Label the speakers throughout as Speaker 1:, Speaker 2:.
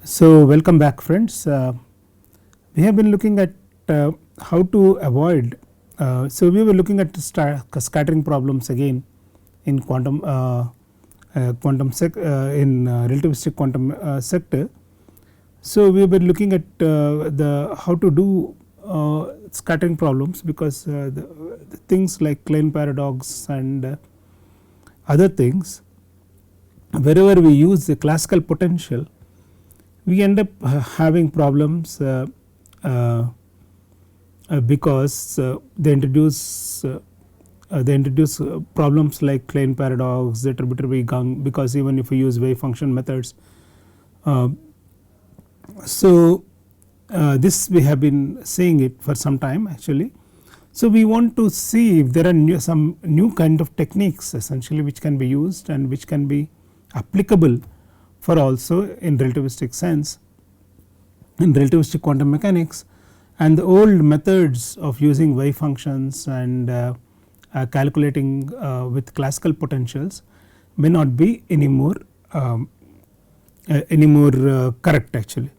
Speaker 1: So, welcome back friends. We have been looking at how to avoid. So, we were looking at scattering problems again in quantum in relativistic quantum sector. So, we were looking at the how to do scattering problems because the things like Klein paradox and other things, wherever we use the classical potential, we end up having problems because they introduce problems like Klein paradox, Zetter-Bitter Gang, because even if we use wave function methods. This we have been saying it for some time actually. So, we want to see if there are some new kind of techniques essentially which can be used and which can be applicable for also in relativistic sense, in relativistic quantum mechanics, and the old methods of using wave functions and calculating with classical potentials may not be anymore correct actually.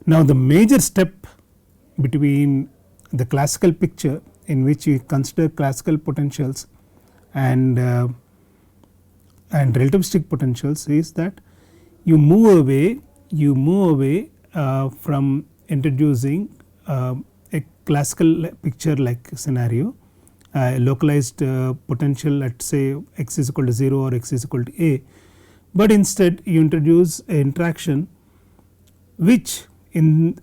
Speaker 1: Now, the major step between the classical picture in which you consider classical potentials and relativistic potentials is that you move away from introducing a classical picture like scenario, localized potential at say x is equal to 0 or x is equal to a, but instead you introduce an interaction which in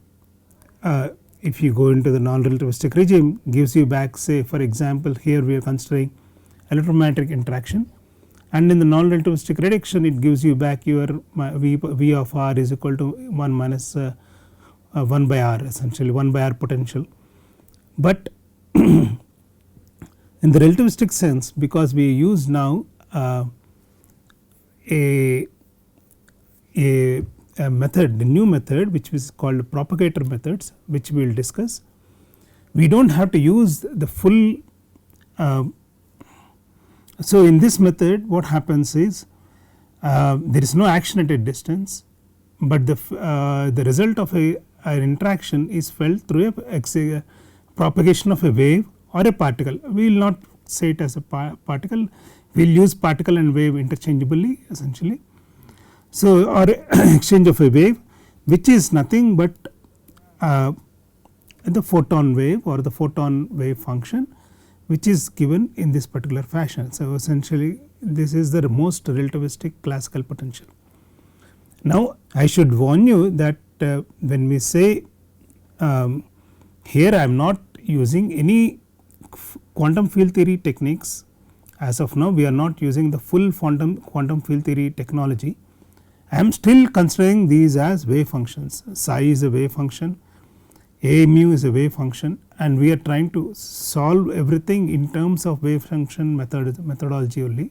Speaker 1: if you go into the non-relativistic regime gives you back, say for example here we are considering electromagnetic interaction, and in the non-relativistic reduction it gives you back your v of r is equal to 1 minus 1 by r, essentially 1 by r potential. But in the relativistic sense, because we use now a method, the new method which is called propagator methods, which we will discuss, we do not have to use the full. So, in this method what happens is there is no action at a distance, but the result of an interaction is felt through a propagation of a wave or a particle. We will not say it as a particle, we will use particle and wave interchangeably essentially. So, or exchange of a wave which is nothing but the photon wave or the photon wave function, which is given in this particular fashion. So, essentially this is the most relativistic classical potential. Now, I should warn you that when we say here I am not using any quantum field theory techniques as of now, we are not using the full quantum field theory technology. I am still considering these as wave functions. Psi is a wave function, a mu is a wave function, and we are trying to solve everything in terms of wave function methodology only.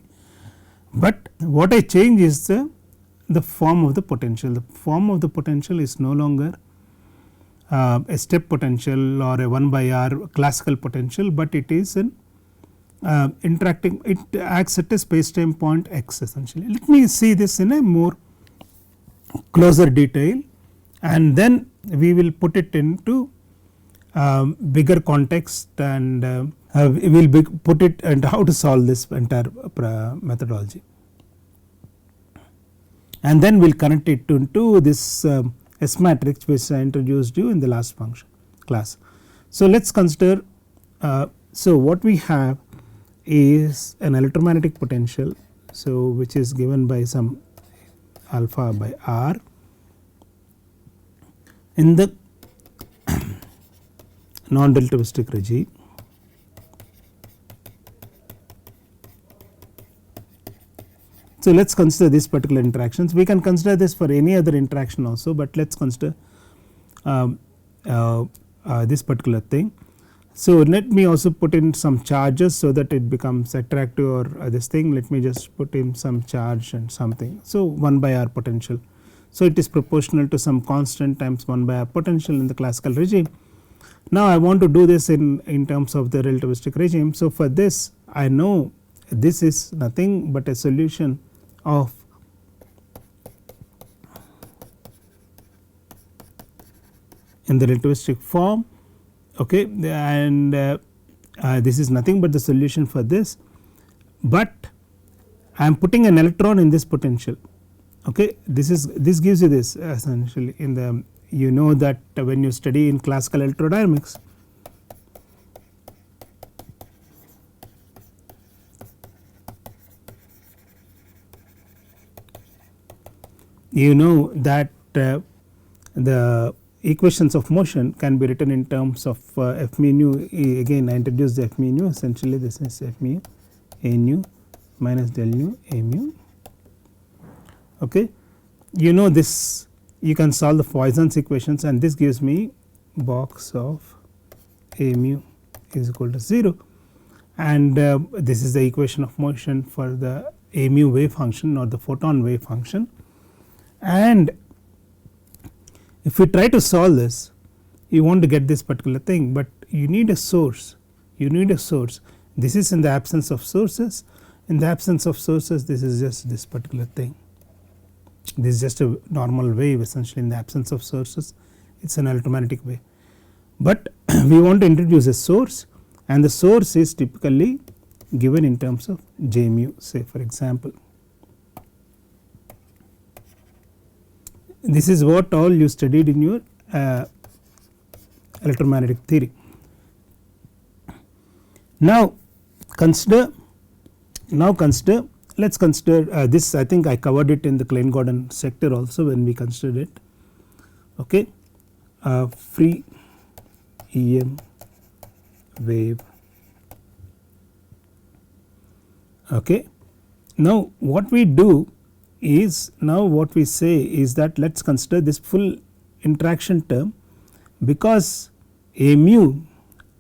Speaker 1: But what I change is the form of the potential. The form of the potential is no longer a step potential or a 1 by r classical potential, but it is an interacting, it acts at a space time point x essentially. Let me see this in a more closer detail, and then we will put it into bigger context, and we will put it and how to solve this entire methodology, and then we will connect it into this S matrix which I introduced you in the last function class. So, let us consider so what we have is an electromagnetic potential, so which is given by some alpha by r in the non-relativistic regime. So, let us consider these particular interactions. We can consider this for any other interaction also, but let us consider this particular thing. So, let me also put in some charges so that it becomes attractive, or this thing, let me just put in some charge and something. So, 1 by r potential. So, it is proportional to some constant times 1 by r potential in the classical regime. Now, I want to do this in terms of the relativistic regime. So, for this I know this is nothing but a solution of in the relativistic form, okay, and this is nothing but the solution for this, but I am putting an electron in this potential, okay. This gives you this essentially in the, you know that when you study in classical electrodynamics, you know that the equations of motion can be written in terms of F mu nu. Again I introduced the F mu nu, essentially this is F mu A nu minus del nu A mu, okay. You know this, you can solve the Poisson's equations, and this gives me box of A mu is equal to 0, and this is the equation of motion for the A mu wave function or the photon wave function. And if we try to solve this, you want to get this particular thing, but you need a source, you need a source. This is in the absence of sources. In the absence of sources, this is just this particular thing, this is just a normal wave essentially. In the absence of sources, it is an electromagnetic wave, but we want to introduce a source, and the source is typically given in terms of J mu, say for example. This is what all you studied in your electromagnetic theory. Now consider, let us consider this. I think I covered it in the Klein Gordon sector also when we considered it, okay. Free EM wave, okay. Now what we do is, now what we say is that let us consider this full interaction term, because A mu,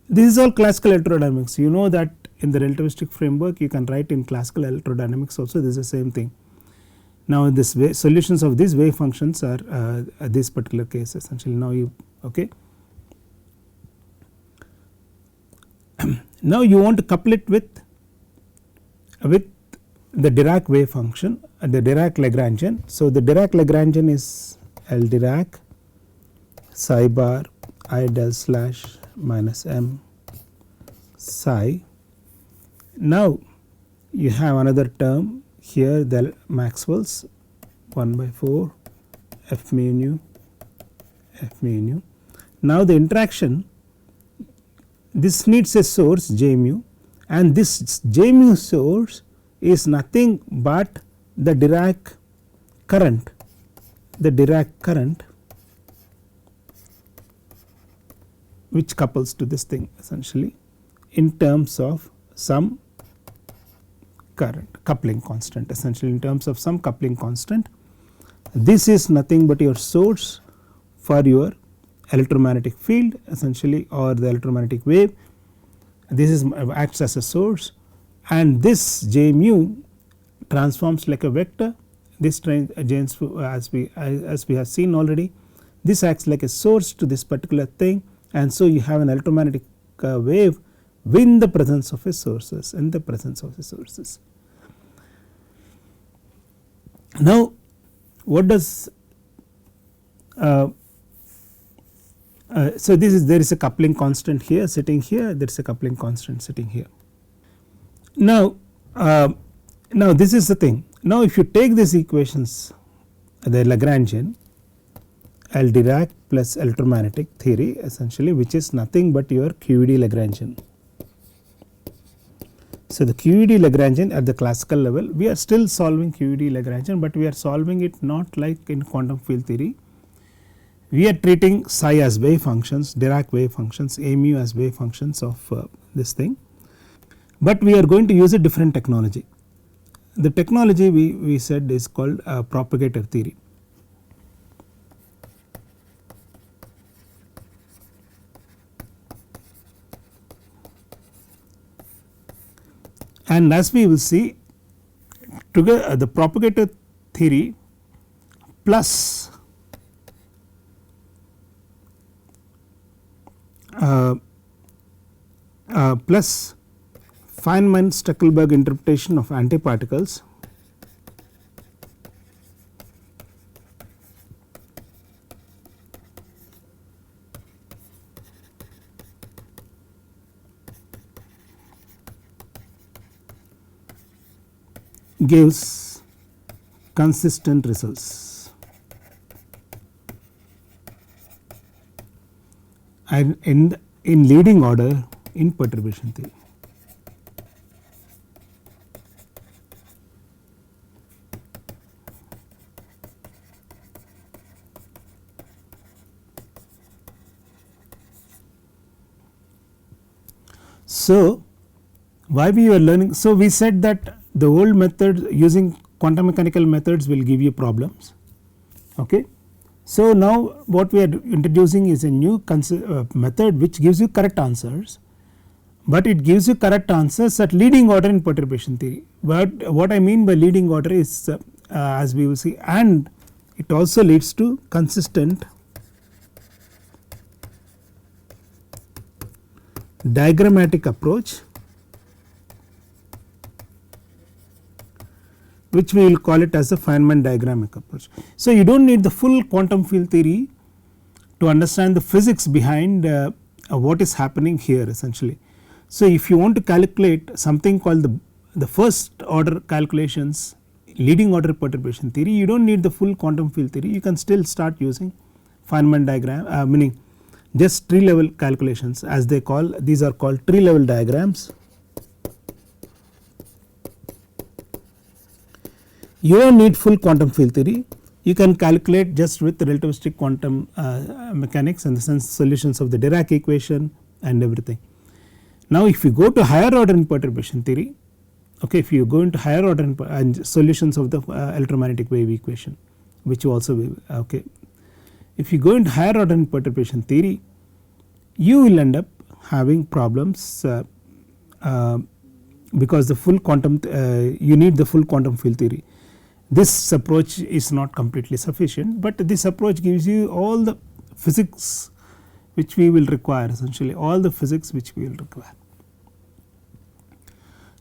Speaker 1: this is all classical electrodynamics, you know that in the relativistic framework you can write in classical electrodynamics also, this is the same thing. Now this solutions of these wave functions are this particular case essentially. Now you, okay. Now you want to couple it with the Dirac wave function, the Dirac Lagrangian. So the Dirac Lagrangian is L Dirac psi bar I del slash minus m psi. Now you have another term here, the Maxwell's 1 by 4 F mu nu F mu nu. Now the interaction, this needs a source J mu, and this J mu source is nothing but the Dirac current, which couples to this thing essentially in terms of some current coupling constant, essentially in terms of some coupling constant. This is nothing but your source for your electromagnetic field essentially, or the electromagnetic wave. This is acts as a source, and this J mu transforms like a vector. This as we have seen already, this acts like a source to this particular thing, and so you have an electromagnetic wave in the presence of its sources, in the presence of the sources. Now what does so this is, there is a coupling constant here sitting here, there is a coupling constant sitting here. Now this is the thing. Now if you take these equations, the Lagrangian L Dirac plus electromagnetic theory essentially, which is nothing but your QED Lagrangian. So the QED Lagrangian at the classical level, we are still solving QED Lagrangian, but we are solving it not like in quantum field theory. We are treating psi as wave functions, Dirac wave functions, A mu as wave functions of this thing, but we are going to use a different technology. The technology we said is called propagator theory. And as we will see, together the propagator theory plus Feynman-Steckelberg interpretation of antiparticles gives consistent results, and in leading order in perturbation theory. So, why we were learning? So, we said that the old method using quantum mechanical methods will give you problems. Okay. So, now what we are introducing is a new method which gives you correct answers, but it gives you correct answers at leading order in perturbation theory. But what I mean by leading order is as we will see, and it also leads to consistent diagrammatic approach, which we will call it as a Feynman diagrammatic approach. So, you do not need the full quantum field theory to understand the physics behind what is happening here essentially. So, if you want to calculate something called the first order calculations, leading order perturbation theory, you do not need the full quantum field theory, you can still start using Feynman diagram, meaning just tree level calculations, as they call, these are called tree level diagrams. You do not need full quantum field theory, you can calculate just with relativistic quantum mechanics and the sense solutions of the Dirac equation and everything. Now, if you go to higher order in perturbation theory, okay, if you go into higher order and solutions of the electromagnetic wave equation, which you also will, okay. If you go into higher order in perturbation theory, you will end up having problems because the full quantum you need the full quantum field theory. This approach is not completely sufficient, but this approach gives you all the physics which we will require, essentially all the physics which we will require.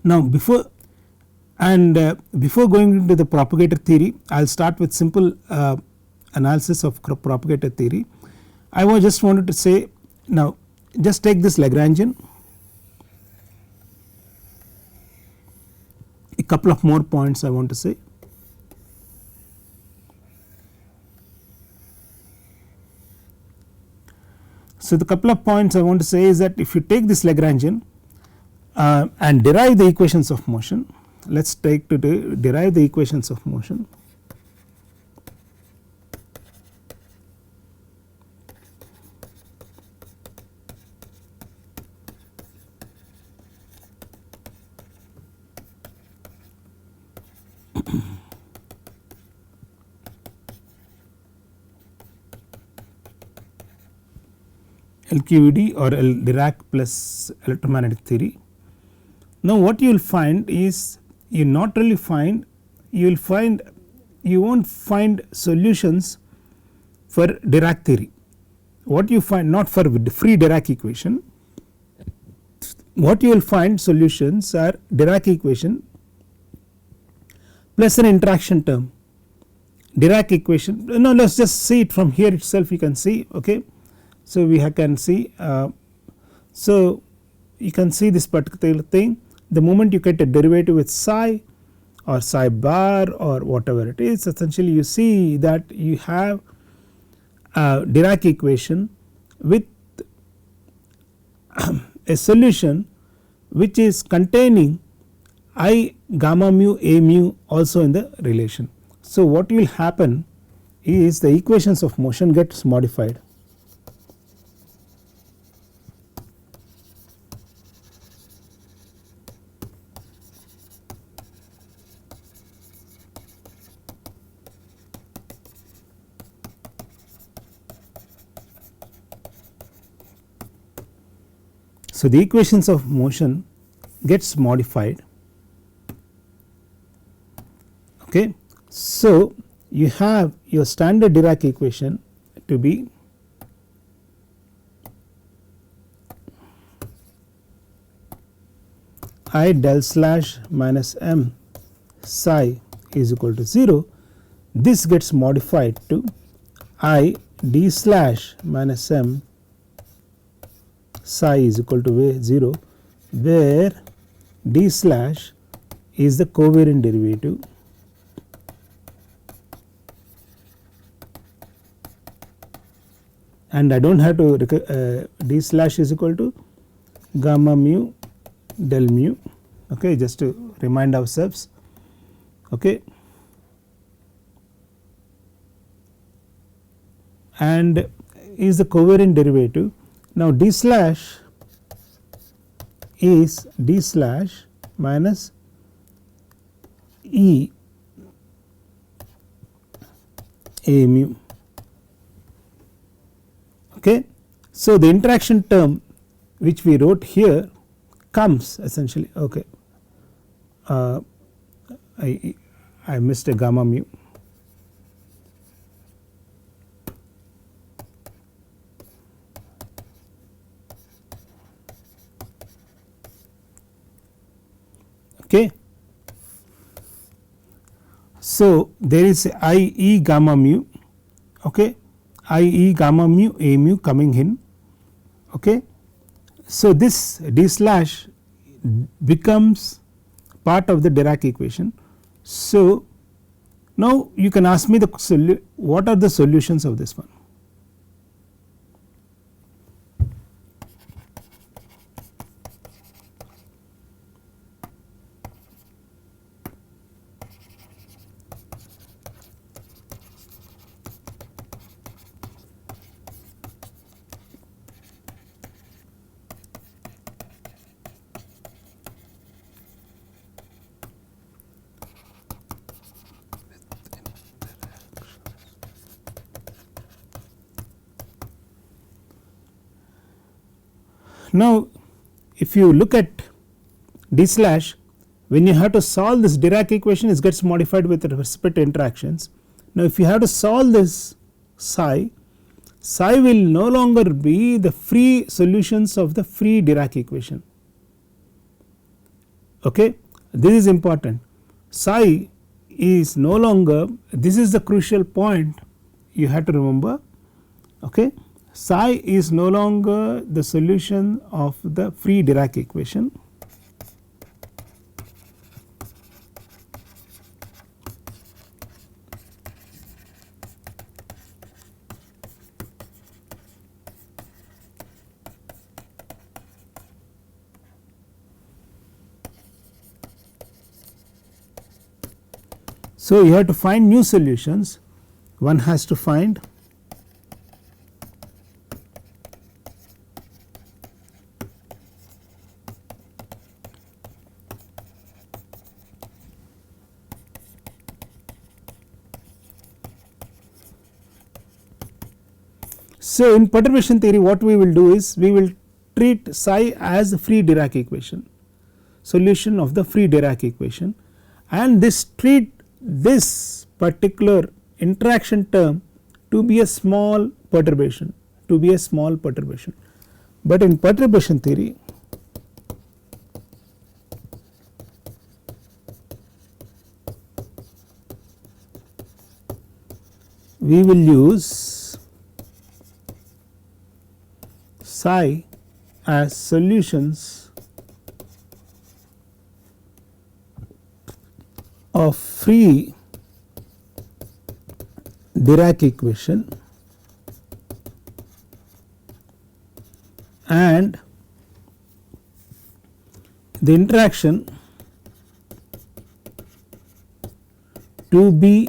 Speaker 1: Now, before going into the propagator theory, I will start with simple analysis of propagator theory. I just wanted to say, now just take this Lagrangian, a couple of more points I want to say. So, the couple of points I want to say is that if you take this Lagrangian and derive the equations of motion, let us take to derive the equations of motion. LQED or Dirac plus electromagnetic theory. Now, what you will find is you not really find, you will not find solutions for Dirac theory. What you find, not for free Dirac equation, what you will find solutions are Dirac equation plus an interaction term. Dirac equation, no, let us just see it from here itself, you can see, okay. So, we can see, so you can see this particular thing, the moment you get a derivative with psi or psi bar or whatever it is, essentially you see that you have a Dirac equation with a solution which is containing I gamma mu a mu also in the relation. So, what will happen is the equations of motion gets modified. So, the equations of motion gets modified, okay. So, you have your standard Dirac equation to be I del slash minus m psi is equal to 0. This gets modified to I d slash minus m psi is equal to 0, where d slash is the covariant derivative and I do not have to d slash is equal to gamma mu del mu, okay, just to remind ourselves. Okay. And is the covariant derivative. Now d slash is d slash minus E A mu. Okay. So the interaction term which we wrote here comes essentially, okay, I missed a gamma mu. Okay. So there is I e gamma mu, okay, I e gamma mu A mu coming in. Okay. So this d slash becomes part of the Dirac equation. So now you can ask me the what are the solutions of this one. Now if you look at d slash, when you have to solve this Dirac equation, it gets modified with respect to interactions. Now if you have to solve this psi will no longer be the free solutions of the free Dirac equation. Okay. This is important. Psi is no longer, this is the crucial point you have to remember. Okay. Psi is no longer the solution of the free Dirac equation. So you have to find new solutions. One has to find so in perturbation theory what we will do is we will treat psi as a free Dirac equation, solution of the free Dirac equation, and this treat this particular interaction term to be a small perturbation, but in perturbation theory we will use psi as solutions of free Dirac equation and the interaction to be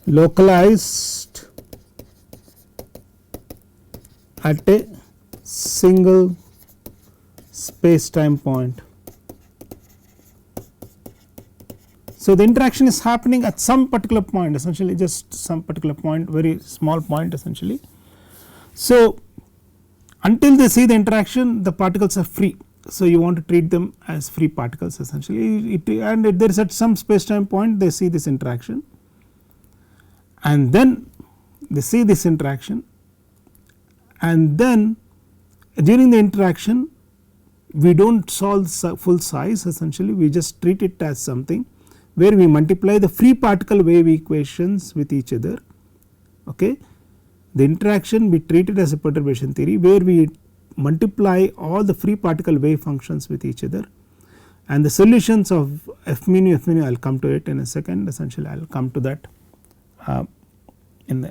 Speaker 1: localized at a single space time point. So the interaction is happening at some particular point, essentially just some particular point, very small point essentially. So until they see the interaction the particles are free, so you want to treat them as free particles essentially, and there is at some space time point they see this interaction and then they see this interaction, and then during the interaction we do not solve full size, essentially we just treat it as something where we multiply the free particle wave equations with each other. Okay. The interaction we treat it as a perturbation theory where we multiply all the free particle wave functions with each other, and the solutions of f mu I will come to it in a second. Essentially I will come to that in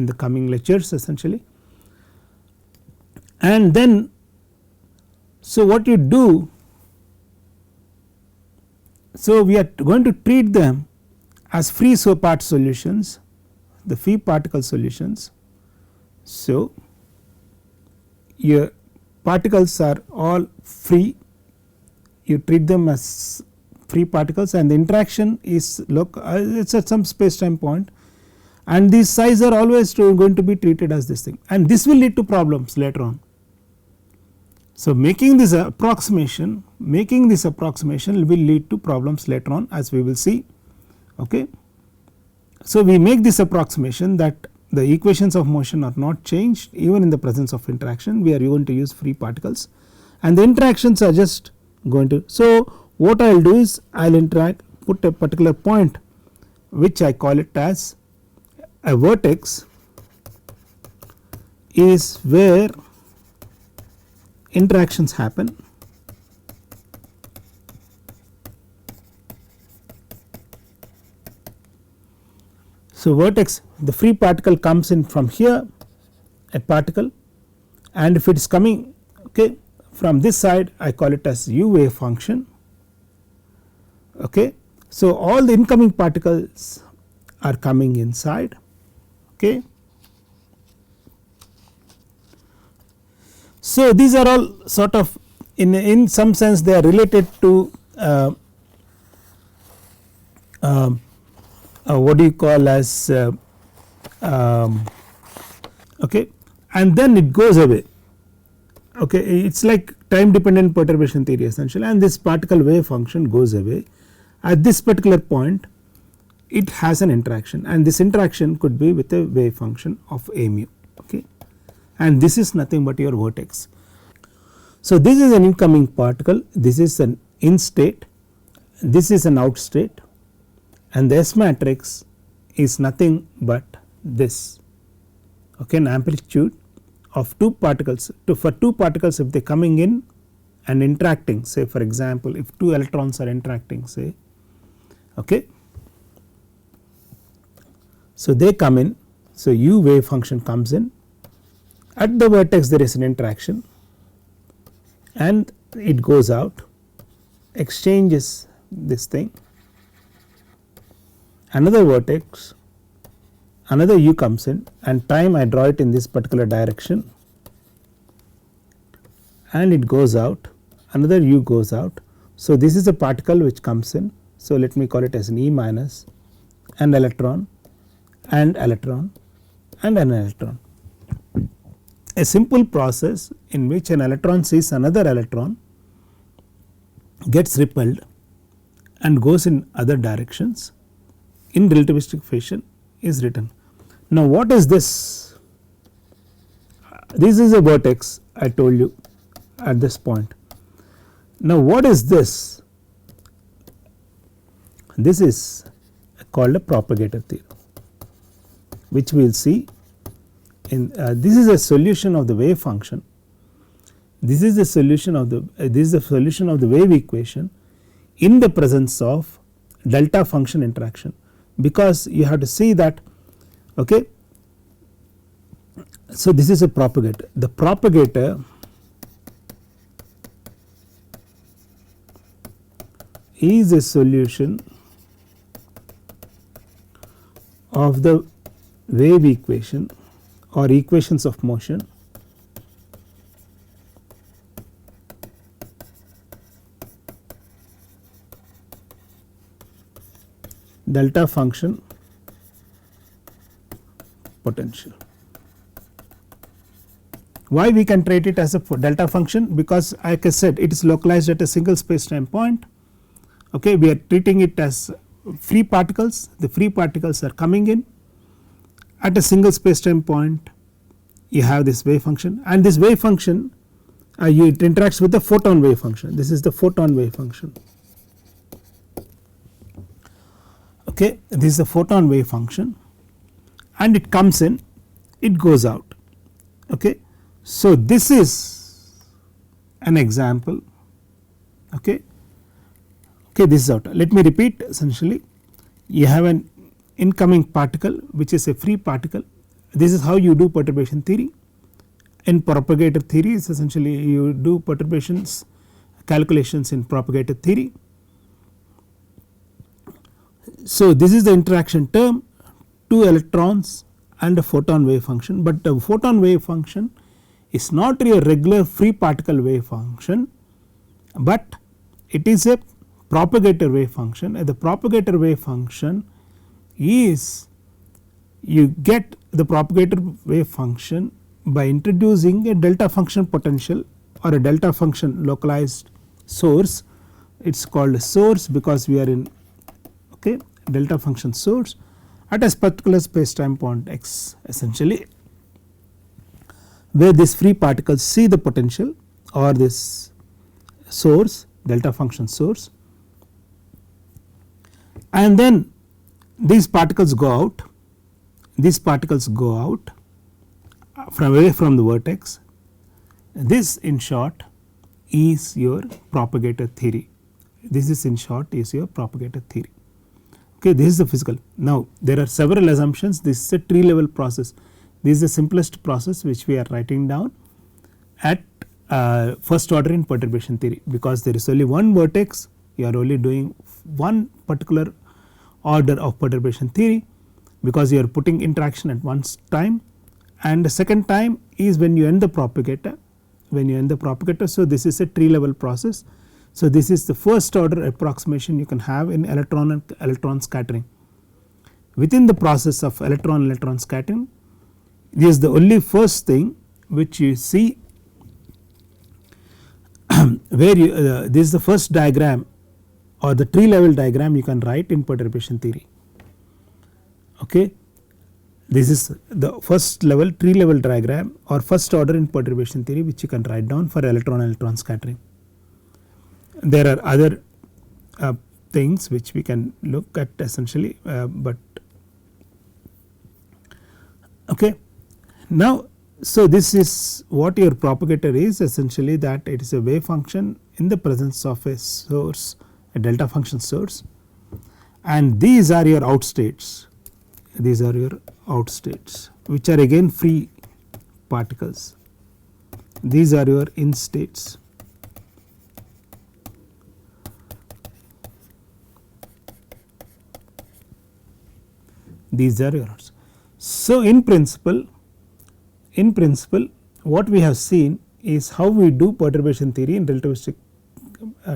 Speaker 1: the coming lectures essentially. And then so what you do, so we are going to treat them as free part solutions, the free particle solutions. So your particles are all free, you treat them as free particles, and the interaction is it is at some space time point, and these size are always going to be treated as this thing, and this will lead to problems later on. So making this approximation will lead to problems later on, as we will see. Okay. So we make this approximation that the equations of motion are not changed even in the presence of interaction, we are going to use free particles, and the interactions are just going to. So what I will do is I will put a particular point which I call it as a vertex is where interactions happen. So vertex, the free particle comes in from here, a particle, and if it is coming okay from this side I call it as u wave function. Okay. So all the incoming particles are coming inside. Okay. So these are all sort of in some sense they are related to what do you call as okay, and then it goes away. Okay, it is like time dependent perturbation theory essentially, and this particle wave function goes away. At this particular point it has an interaction, and this interaction could be with a wave function of a mu. Okay, and this is nothing but your vertex. So this is an incoming particle, this is an in state, this is an out state, and the S matrix is nothing but this, okay, an amplitude of two particles. For two particles if they are coming in and interacting, say for example if two electrons are interacting say, okay. So they come in, so u wave function comes in, at the vertex there is an interaction and it goes out, exchanges this thing, another vertex, another u comes in, and time I draw it in this particular direction, and it goes out, another u goes out. So this is a particle which comes in, so let me call it as an E minus, an electron and electron and an electron. A simple process in which an electron sees another electron, gets repelled and goes in other directions in relativistic fashion is written. Now what is this? This is a vertex I told you at this point. Now what is this? This is called a propagator theorem, which we will see in this is a solution of the wave function, this is the solution of the wave equation in the presence of delta function interaction, because you have to see that, okay. So this is a propagator, the propagator is a solution of the wave equation or equations of motion delta function potential. Why we can treat it as a delta function? Because like I said it is localized at a single space time point, okay. We are treating it as free particles, the free particles are coming in at a single space time point, you have this wave function, and this wave function it interacts with the photon wave function, this is the photon wave function, okay. This is the photon wave function and it comes in, it goes out, okay. So this is an example. Okay, this is out. Let me repeat. Essentially you have an incoming particle which is a free particle. This is how you do perturbation theory. In propagator theory is essentially you do perturbations calculations in propagator theory. So this is the interaction term, 2 electrons and a photon wave function, but the photon wave function is not a regular free particle wave function, but it is a propagator wave function. And the propagator wave function is, you get the propagator wave function by introducing a delta function potential or a delta function localized source. It is called a source because we are in delta function source at a particular space time point x, essentially where these free particles see the potential or this source, delta function source, and then these particles go out, from away from the vertex. This in short is your propagator theory. This is in short is your propagator theory. Okay, this is the physical. Now there are several assumptions. This is a tree level process. This is the simplest process which we are writing down at first order in perturbation theory, because there is only one vertex. You are only doing one particular order of perturbation theory, because you are putting interaction at one time, and the second time is when you end the propagator. So this is a tree level process. So this is the first order approximation you can have in electron and electron scattering. Within the process of electron scattering, this is the only first thing which you see where you, this is the first diagram or the tree level diagram you can write in perturbation theory. Okay, this is the first level tree level diagram or first order in perturbation theory which you can write down for electron scattering. There are other things which we can look at essentially, but okay. Now so this is what your propagator is, essentially that it is a wave function in the presence of a source, a delta function source, and these are your out states. These are your out states which are again free particles. These are your in states. These are yours. So in principle what we have seen is how we do perturbation theory in relativistic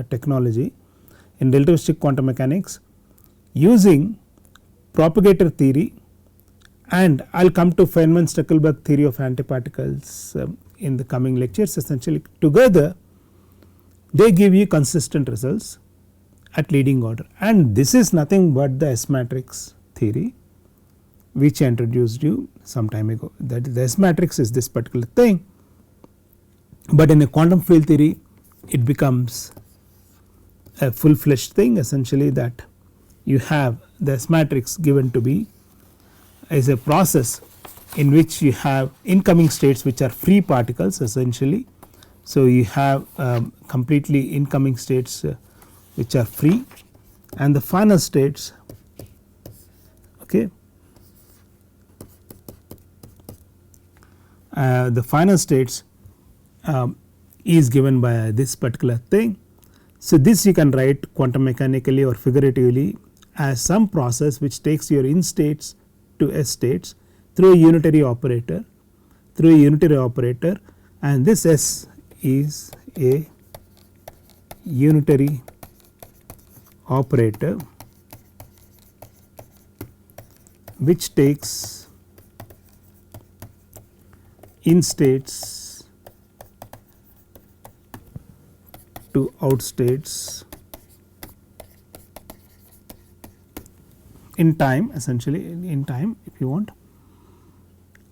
Speaker 1: technology, in relativistic quantum mechanics, using propagator theory, and I will come to Feynman-Stackelberg theory of antiparticles in the coming lectures. Essentially together they give you consistent results at leading order, and this is nothing but the S matrix theory which I introduced you some time ago. That the S matrix is this particular thing, but in a quantum field theory it becomes a full fledged thing, essentially that you have the S matrix given to be as a process in which you have incoming states which are free particles essentially. So you have completely incoming states which are free, and the final states, okay, the final states is given by this particular thing. So this you can write quantum mechanically or figuratively as some process which takes your in states to S states through a unitary operator, and this S is a unitary operator which takes in states to out states in time, essentially in time if you want.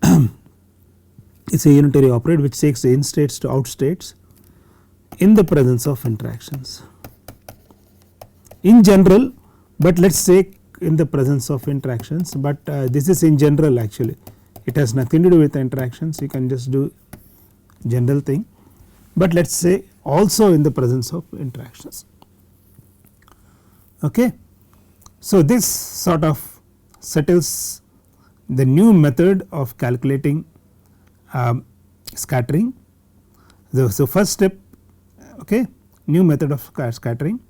Speaker 1: It is a unitary operator which takes the in states to out states in the presence of interactions in general, but let us say in the presence of interactions, but this is in general actually, it has nothing to do with the interactions, you can just do general thing, but let us say also in the presence of interactions. Okay. So, this sort of settles the new method of calculating scattering. So, first step, okay, new method of scattering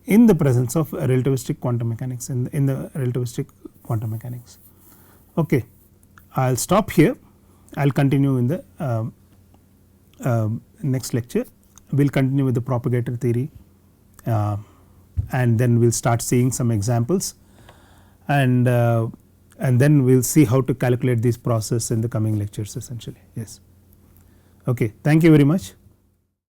Speaker 1: in the presence of relativistic quantum mechanics, in the relativistic quantum mechanics. Okay. I will stop here, I will continue in the next lecture. We will continue with the propagator theory, and then we will start seeing some examples, and then we will see how to calculate this process in the coming lectures essentially. Yes. Okay. Thank you very much.